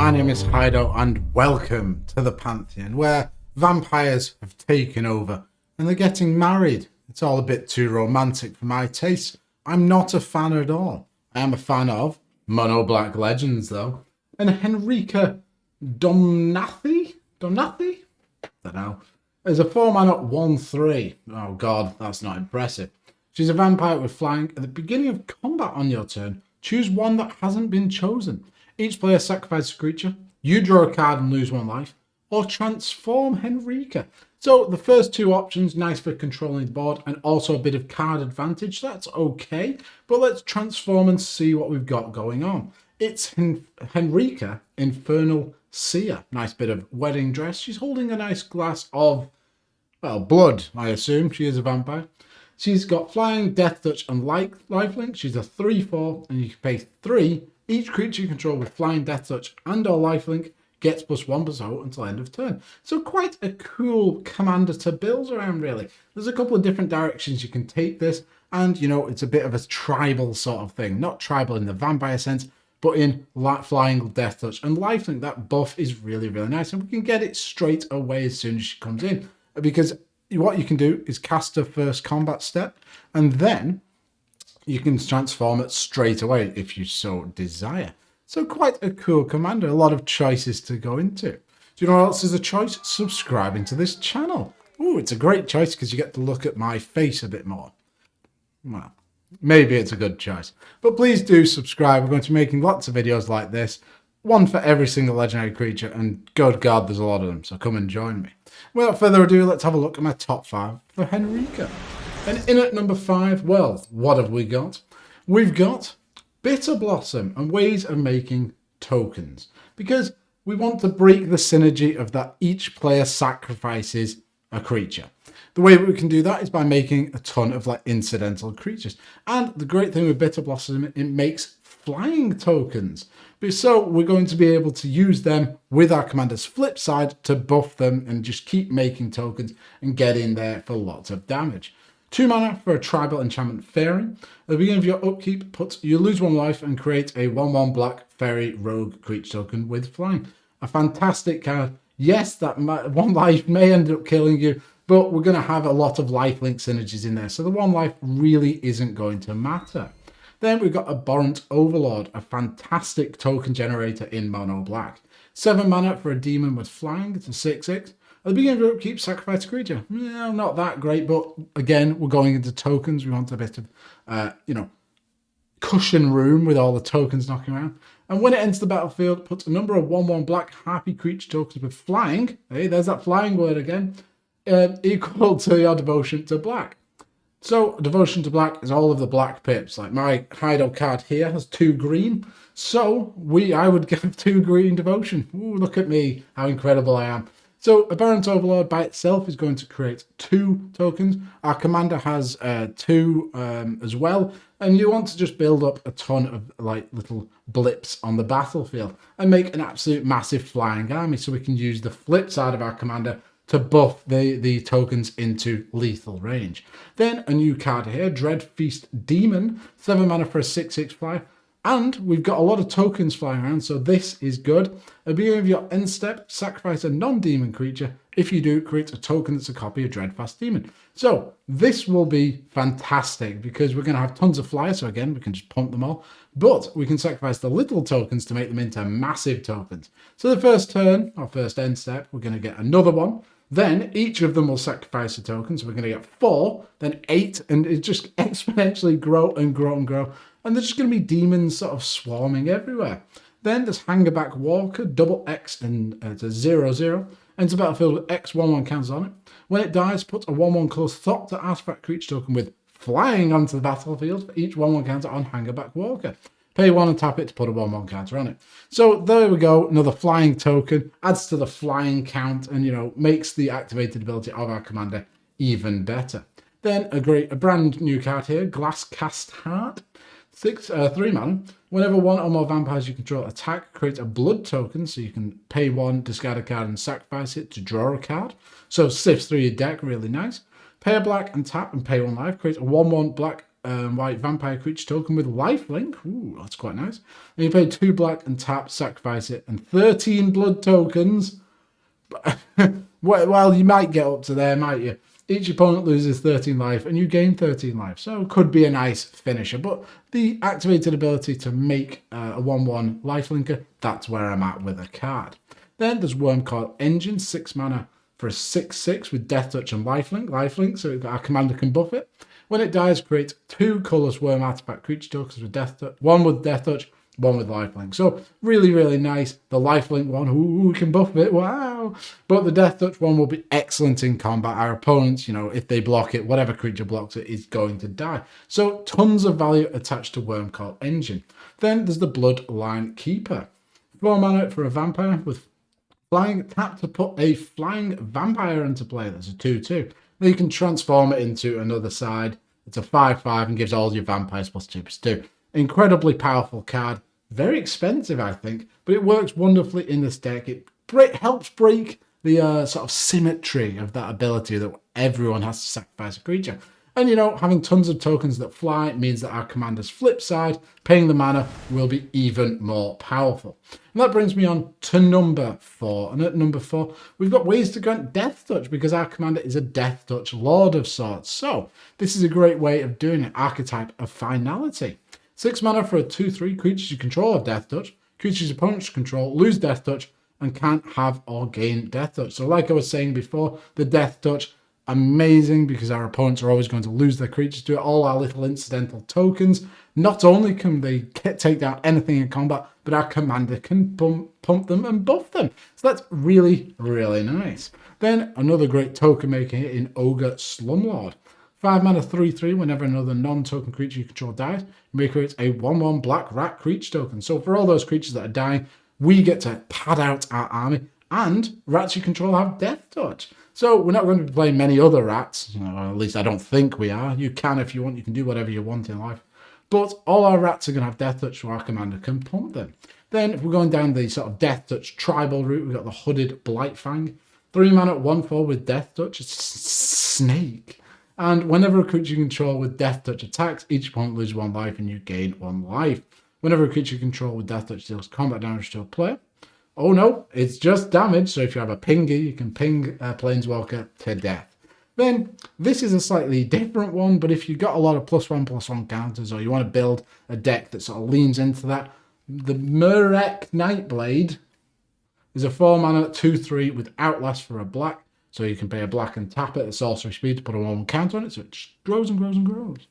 my name is Hido and welcome to the Pantheon, where vampires have taken over and they're getting married. It's all a bit too romantic for my taste. I'm not a fan at all. I am a fan of Mono Black Legends though, and Henrika Domnathi? Domnathi? I don't know. Is a 4-mana 1/3. Oh god, that's not impressive. She's a vampire with flying. At the beginning of combat on your turn, choose one that hasn't been chosen. Each player sacrifices a creature, you draw a card and lose 1 life, or transform Henrika. So the first 2 options, nice for controlling the board and also a bit of card advantage, that's okay. But let's transform and see what we've got going on. It's Henrika, Infernal Seer. Nice bit of wedding dress. She's holding a nice glass of, well, blood, I assume. She is a vampire. She's got flying, death touch, and lifelink. She's a 3/4, and you can pay 3. Each creature you control with flying, death touch, and/or lifelink gets +1/+0 until end of turn. So quite a cool commander to build around, really. There's a couple of different directions you can take this, and you know, it's a bit of a tribal sort of thing. Not tribal in the vampire sense, but in flying, death touch, and lifelink. That buff is really, really nice, and we can get it straight away as soon as she comes in, because what you can do is cast her first combat step, and then you can transform it straight away if you so desire. So quite a cool commander, a lot of choices to go into. Do you know what else is a choice? Subscribing to this channel. Ooh, it's a great choice because you get to look at my face a bit more. Well, maybe it's a good choice. But please do subscribe. We're going to be making lots of videos like this. One for every single legendary creature, and good God, there's a lot of them, so come and join me. Without further ado, let's have a look at my top 5 for Henrika. And in at number 5, well, what have we got? We've got Bitter Blossom and ways of making tokens, because we want to break the synergy of that each player sacrifices a creature. The way we can do that is by making a ton of like incidental creatures. And the great thing with Bitter Blossom, it makes flying tokens. So we're going to be able to use them with our commander's flip side to buff them and just keep making tokens and get in there for lots of damage. 2 mana for a tribal enchantment fairy. At the beginning of your upkeep, you lose 1 life and create a 1/1 black fairy rogue creature token with flying. A fantastic card. Yes, that 1 life may end up killing you, but we're going to have a lot of lifelink synergies in there, so the 1 life really isn't going to matter. Then we've got Abhorrent Overlord, a fantastic token generator in mono black. 7 mana for a demon with flying. It's a 6/6. At the beginning of your upkeep, sacrifice a creature. Yeah, not that great, but again, we're going into tokens. We want a bit of, cushion room with all the tokens knocking around. And when it enters the battlefield, put a number of 1/1 black happy creature tokens with flying. Hey, there's that flying word again. Equal to your devotion to black. So devotion to black is all of the black pips. Like my Hido card here has 2 green. So I would give 2 green devotion. Ooh, look at me, how incredible I am. So Abhorrent Overlord by itself is going to create 2 tokens. Our commander has 2 as well. And you want to just build up a ton of like little blips on the battlefield and make an absolute massive flying army, so we can use the flip side of our commander to buff the tokens into lethal range. Then a new card here, Dread Feast Demon, 7 mana for a 6/6 fly. And we've got a lot of tokens flying around, so this is good. At the beginning of your end step, sacrifice a non-demon creature. If you do, create a token that's a copy of Dreadfast Demon. So this will be fantastic because we're going to have tons of flyers, so again, we can just pump them all. But we can sacrifice the little tokens to make them into massive tokens. So the first turn, or first end step, we're going to get another one. Then each of them will sacrifice a token, so we're going to get 4, then 8, and it just exponentially grow and grow and grow. And there's just going to be demons sort of swarming everywhere. Then there's Hangerback Walker, double X, and it's a 0/0. Enters battlefield with X 1/1 counters on it. When it dies, put a 1/1 close thought to artifact creature token with flying onto the battlefield for each 1/1 counter on Hangerback Walker. Pay 1 and tap it to put a 1/1 counter on it. So there we go, another flying token, adds to the flying count and, you know, makes the activated ability of our commander even better. Then a brand new card here, Glasscast Heart. 3 mana. Whenever 1 or more vampires you control attack, create a blood token, so you can pay 1, discard a card, and sacrifice it to draw a card. So sifts through your deck, really nice. Pay a black and tap and pay 1 life. Create a 1/1 black white vampire creature token with lifelink. Ooh, that's quite nice. And you pay 2 black and tap, sacrifice it, and 13 blood tokens. Well, you might get up to there, might you? Each opponent loses 13 life and you gain 13 life. So it could be a nice finisher. But the activated ability to make a 1/1 lifelinker, that's where I'm at with a card. Then there's Wormcoil Engine, 6 mana for a 6/6 with Death Touch and lifelink, so our commander can buff it. When it dies, create 2 colourless worm artifact creature tokens with Death Touch, 1 with Death Touch, 1 with lifelink. So really, really nice. The lifelink one, ooh, we can buff it, wow. But the Death Touch one will be excellent in combat. Our opponents, if they block it, whatever creature blocks it is going to die. So tons of value attached to Wormcoil Engine. Then there's the Bloodline Keeper. 4 mana for a vampire with flying, tap to put a flying vampire into play. That's a 2/2. Then you can transform it into another side. It's a 5/5 and gives all your vampires +2/+2. Incredibly powerful card. Very expensive, I think, but it works wonderfully in this deck. It helps break the sort of symmetry of that ability that everyone has to sacrifice a creature. And, having tons of tokens that fly means that our commander's flip side, paying the mana, will be even more powerful. And that brings me on to number 4. And at number 4, we've got ways to grant Death Touch because our commander is a Death Touch Lord of sorts. So this is a great way of doing it. Archetype of Finality. 6 mana for a 2/3 creatures you control of Death Touch. Creatures opponents control lose Death Touch and can't have or gain Death Touch. So like I was saying before, the Death Touch, amazing because our opponents are always going to lose their creatures to it. All our little incidental tokens. Not only can they take down anything in combat, but our commander can pump them and buff them. So that's really, really nice. Then another great token maker here in Ogre Slumlord. 5 mana 3/3 whenever another non-token creature you control dies, you may create a 1/1 black rat creature token. So for all those creatures that are dying, we get to pad out our army, and rats you control have Death Touch. So we're not going to be playing many other rats, or at least I don't think we are. You can if you want, you can do whatever you want in life. But all our rats are going to have Death Touch so our commander can pump them. Then if we're going down the sort of Death Touch tribal route, we've got the Hooded Blightfang. 3 mana 1/4 with Death Touch. It's snake. And whenever a creature you control with Death Touch attacks, each opponent loses 1 life and you gain 1 life. Whenever a creature you control with Death Touch deals combat damage to a player, oh no, it's just damage. So if you have a pinger, you can ping a Planeswalker to death. Then this is a slightly different one, but if you've got a lot of +1/+1 counters, or you want to build a deck that sort of leans into that, the Murek Nightblade is a 4 mana 2/3 with Outlast for a black. So you can pay a black and tap it at sorcery speed to put a 1/1 counter on it, so it just grows and grows and grows.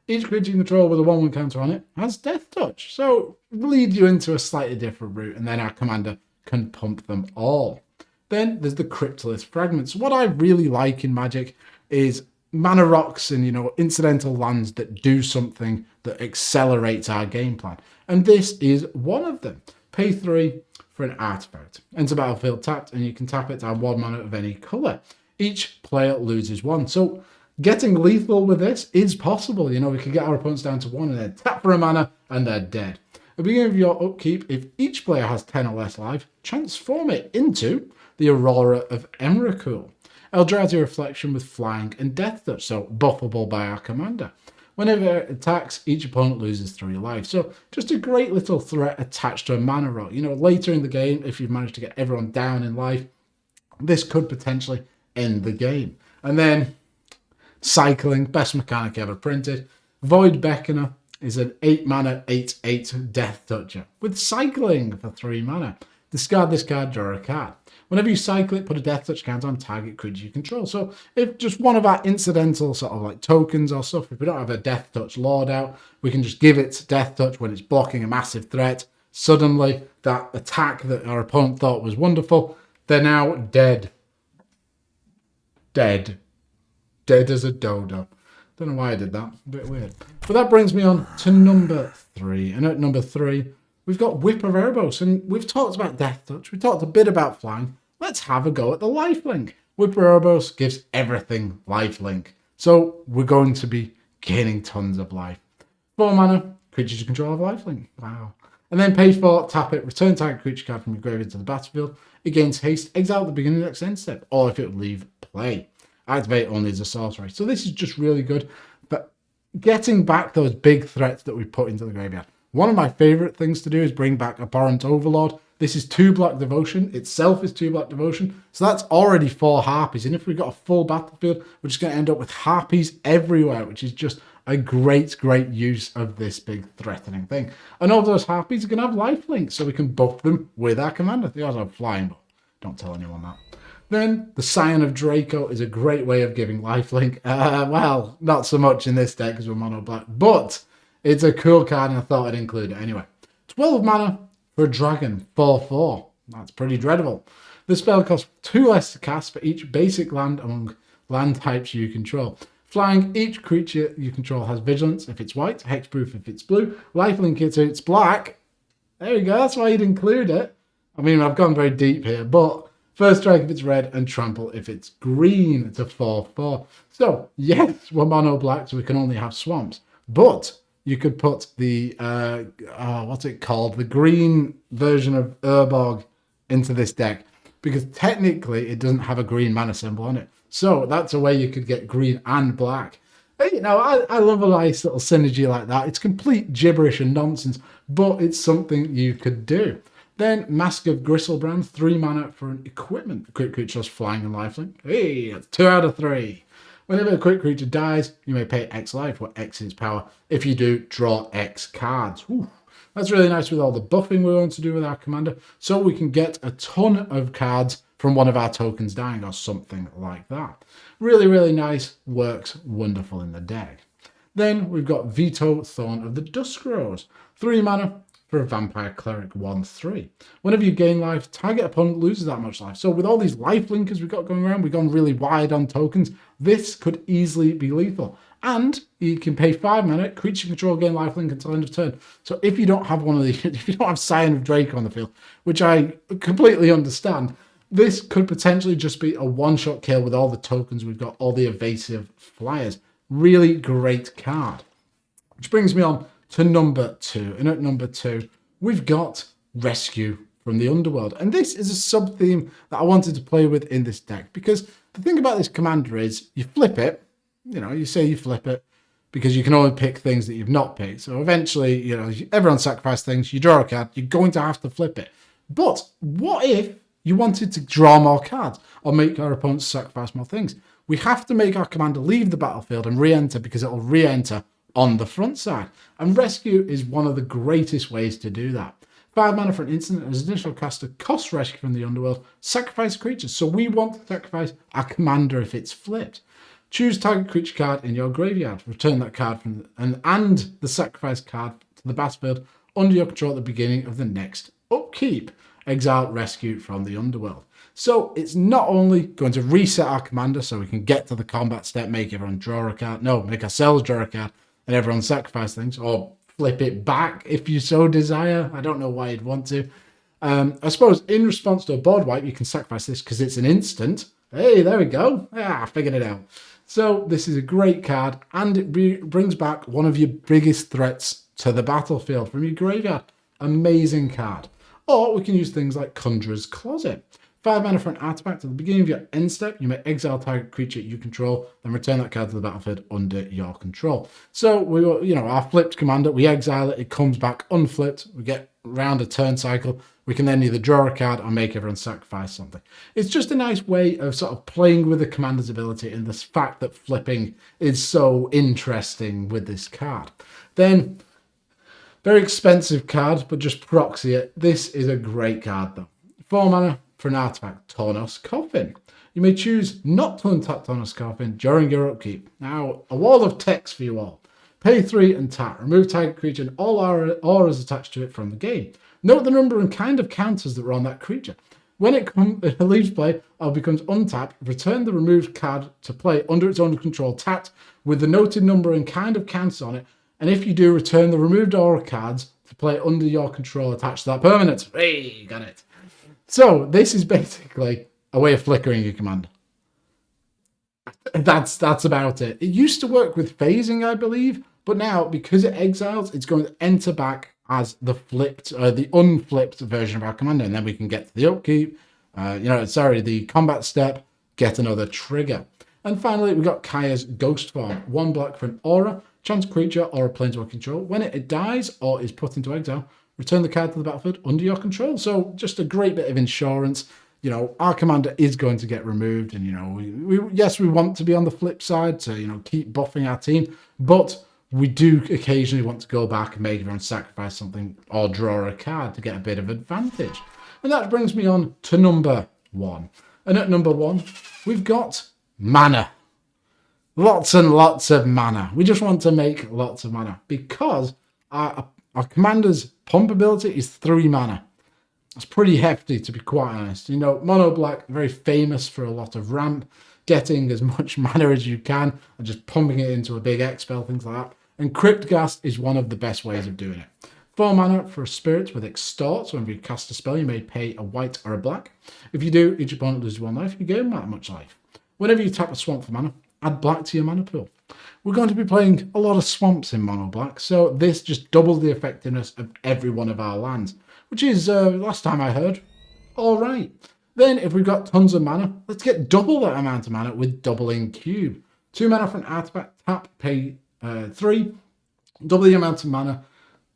Each creature you control with a 1/1 counter on it has Death Touch, so lead you into a slightly different route, and then our commander can pump them all. Then there's the Cryptolith Fragments. What I really like in Magic is mana rocks and, incidental lands that do something that accelerates our game plan. And this is one of them. Pay 3 for an artifact. Enter battlefield tapped, and you can tap it to have 1 mana of any colour. Each player loses 1. So getting lethal with this is possible. We can get our opponents down to 1 and then tap for a mana and they're dead. At the beginning of your upkeep, if each player has 10 or less life, transform it into the Aurora of Emrakul. Eldrazi Reflection with flying and Death Touch, so buffable by our commander. Whenever it attacks, each opponent loses 3 life. So just a great little threat attached to a mana rock. Later in the game, if you've managed to get everyone down in life, this could potentially end the game. And then cycling, best mechanic ever printed. Void Beckoner is an 8 mana 8/8 Death Toucher with cycling for 3 mana. Discard this card, draw a card. Whenever you cycle it, put a Death Touch counter on target creature you control. So if just one of our incidental sort of like tokens or stuff, if we don't have a Death Touch Lord out, we can just give it Death Touch when it's blocking a massive threat. Suddenly, that attack that our opponent thought was wonderful, they're now dead. Dead as a dodo. Don't know why I did that. A bit weird. But that brings me on to number 3. And at number 3, we've got Whip of Erebos. And we've talked about Death Touch. We talked a bit about flying. Let's have a go at the lifelink. Whip of Erebos gives everything lifelink. So we're going to be gaining tons of life. 4 mana, creatures you control have lifelink. Wow. And then pay 4, tap it, return target creature card from your graveyard to the battlefield. It gains haste, exile at the beginning of the next end step, or if it would leave play. Activate only as a sorcery. So this is just really good. But getting back those big threats that we put into the graveyard. One of my favorite things to do is bring back Abhorrent Overlord. This is 2 black devotion. Itself is 2 black devotion. So that's already 4 harpies. And if we've got a full battlefield, we're just going to end up with harpies everywhere, which is just a great use of this big threatening thing. And all those harpies are going to have lifelink, so we can buff them with our commander. They also have flying, but don't tell anyone that. Then the Scion of Draco is a great way of giving lifelink. Well, not so much in this deck because we're mono black, but it's a cool card and I thought I'd include it anyway. 12 mana for a dragon, 4/4. That's pretty dreadful. The spell costs 2 less to cast for each basic land among land types you control. Flying, each creature you control has vigilance if it's white, hexproof if it's blue, lifelink if it's black. There we go, that's why you'd include it. I mean, I've gone very deep here, but first strike if it's red and trample if it's green. It's a 4/4. So, yes, we're mono black, so we can only have swamps. But you could put the, what's it called? The green version of Urborg into this deck. Because technically it doesn't have a green mana symbol on it. So that's a way you could get green and black. But, you know, I love a nice little synergy like that. It's complete gibberish and nonsense, but it's something you could do. Then Mask of Gristlebrand, 3 mana for an equipment. A quick creature has flying and lifelink. Hey, that's 2 out of 3. Whenever a quick creature dies, you may pay X life, where X is power. If you do, draw X cards. Ooh. That's really nice with all the buffing we want to do with our commander. So we can get a ton of cards from one of our tokens dying or something like that. Really nice. Works wonderful in the deck. Then we've got Veto Thorn of the Dusk Rose. 3 mana for a Vampire Cleric 1/3. Whenever you gain life, target opponent loses that much life. So with all these life linkers we've got going around, we've gone really wide on tokens. This could easily be lethal. And you can pay 5 mana, creature control gain lifelink until end of turn. So if you don't have one of these, if you don't have Scion of Draco on the field, which I completely understand, this could potentially just be a one-shot kill with all the tokens we've got, all the evasive flyers. Really great card. Which brings me on to number 2. And at number 2, we've got Rescue from the Underworld. And this is a sub-theme that I wanted to play with in this deck. Because the thing about this commander is, you flip it, you know, you say you flip it because you can only pick things that you've not picked. So eventually, you know, everyone sacrifices things, you draw a card, you're going to have to flip it. But what if you wanted to draw more cards or make our opponents sacrifice more things? We have to make our commander leave the battlefield and re-enter because it'll re-enter on the front side. And Rescue is one of the greatest ways to do that. 5 mana for an instant as an additional caster costs Rescue from the Underworld. Sacrifice creatures. So we want to sacrifice our commander if it's flipped. Choose target creature card in your graveyard. Return that card from and the sacrifice card to the battlefield under your control at the beginning of the next upkeep. Exile Rescue from the Underworld. So it's not only going to reset our commander so we can get to the combat step, make everyone draw a card. No, make ourselves draw a card and everyone sacrifice things, or flip it back if you so desire. I don't know why you'd want to. I suppose in response to a board wipe, you can sacrifice this because it's an instant. Hey, there we go. I figured it out. So this is a great card, and it brings back one of your biggest threats to the battlefield from your graveyard. Amazing card. Or we can use things like Conjurer's Closet. 5 mana for an artifact. At the beginning of your end step, you may exile target creature you control, then return that card to the battlefield under your control. So we, you know, our flipped commander, we exile it, it comes back unflipped. We get around a turn cycle. We can then either draw a card or make everyone sacrifice something. It's just a nice way of sort of playing with the commander's ability and the fact that flipping is so interesting with this card. Then, very expensive card, but just proxy it. This is a great card though. 4 mana for an artifact, Tornos Coffin. You may choose not to untap Tornos Coffin during your upkeep. Now, a wall of text for you all. Pay 3 and tap. Remove target creature and all auras attached to it from the game. Note the number and kind of counters that were on that creature. When it leaves play or becomes untapped, return the removed card to play under its own control, tapped with the noted number and kind of counters on it. And if you do, return the removed aura cards to play under your control attached to that permanent. Hey, got it. So this is basically a way of flickering your commander. That's about it. It used to work with phasing, I believe, but now because it exiles, it's going to enter back as the flipped, the unflipped version of our commander, and then we can get to the upkeep. The combat step, get another trigger. And finally, we've got Kaya's Ghost Form. 1 black for an aura. Chance creature or a planeswalker control. When it dies or is put into exile, return the card to the battlefield under your control. So just a great bit of insurance. You know, our commander is going to get removed, and you know, yes, we want to be on the flip side to, you know, keep buffing our team, but we do occasionally want to go back and maybe even sacrifice something or draw a card to get a bit of advantage. And that brings me on to number 1. And at number 1, we've got mana. Lots and lots of mana. We just want to make lots of mana because our commander's pump ability is 3 mana. That's pretty hefty, to be quite honest. You know, mono black, very famous for a lot of ramp, getting as much mana as you can and just pumping it into a big expel, things like that. And Cryptghast is one of the best ways of doing it. 4 mana for a spirit with extort, so when you cast a spell, you may pay a white or a black. If you do, each opponent loses 1 life, you gain that much life. Whenever you tap a swamp for mana, add black to your mana pool. We're going to be playing a lot of swamps in mono black, so this just doubles the effectiveness of every one of our lands, which is, last time I heard, all right. Then, if we've got tons of mana, let's get double that amount of mana with Doubling Cube. 2 mana for an artifact, tap, pay 3, double the amount of mana,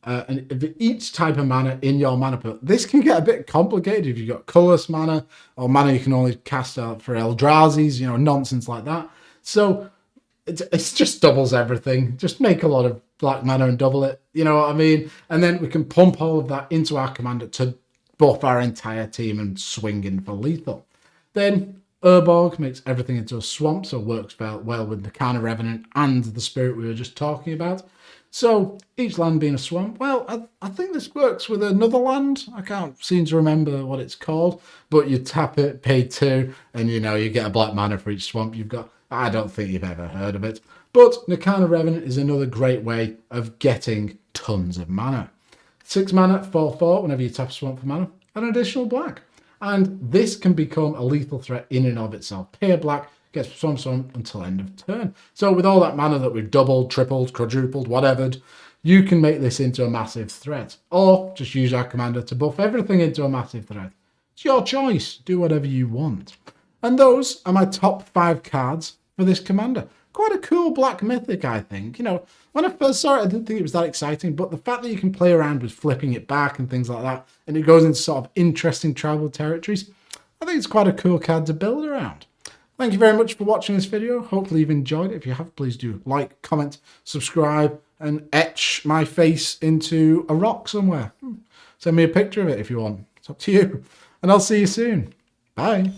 and if each type of mana in your mana pool. This can get a bit complicated if you've got colorless mana, or mana you can only cast out for Eldrazi's, you know, nonsense like that. So, it just doubles everything. Just make a lot of black mana and double it, you know what I mean? And then we can pump all of that into our commander to buff our entire team and swing in for lethal. Then Urborg makes everything into a swamp, so works well with the Carna Revenant and the spirit we were just talking about. So each land being a swamp, well, I think this works with another land. I can't seem to remember what it's called, but you tap it, pay 2, and you know, you get a black mana for each swamp you've got. I don't think you've ever heard of it. But Nikana Revenant is another great way of getting tons of mana. 6 mana, 4/4, whenever you tap a swamp for mana, an additional black. And this can become a lethal threat in and of itself. Pay a black, gets swamp until end of turn. So with all that mana that we've doubled, tripled, quadrupled, whatevered, you can make this into a massive threat. Or just use our commander to buff everything into a massive threat. It's your choice. Do whatever you want. And those are my top 5 cards for this commander. Quite a cool black mythic, I think. You know, when I first saw it, I didn't think it was that exciting, but the fact that you can play around with flipping it back and things like that, and it goes into sort of interesting tribal territories, I think it's quite a cool card to build around. Thank you very much for watching this video. Hopefully you've enjoyed it. If you have, please do like, comment, subscribe, and etch my face into a rock somewhere. Send me a picture of it if you want. It's up to you. And I'll see you soon. Bye.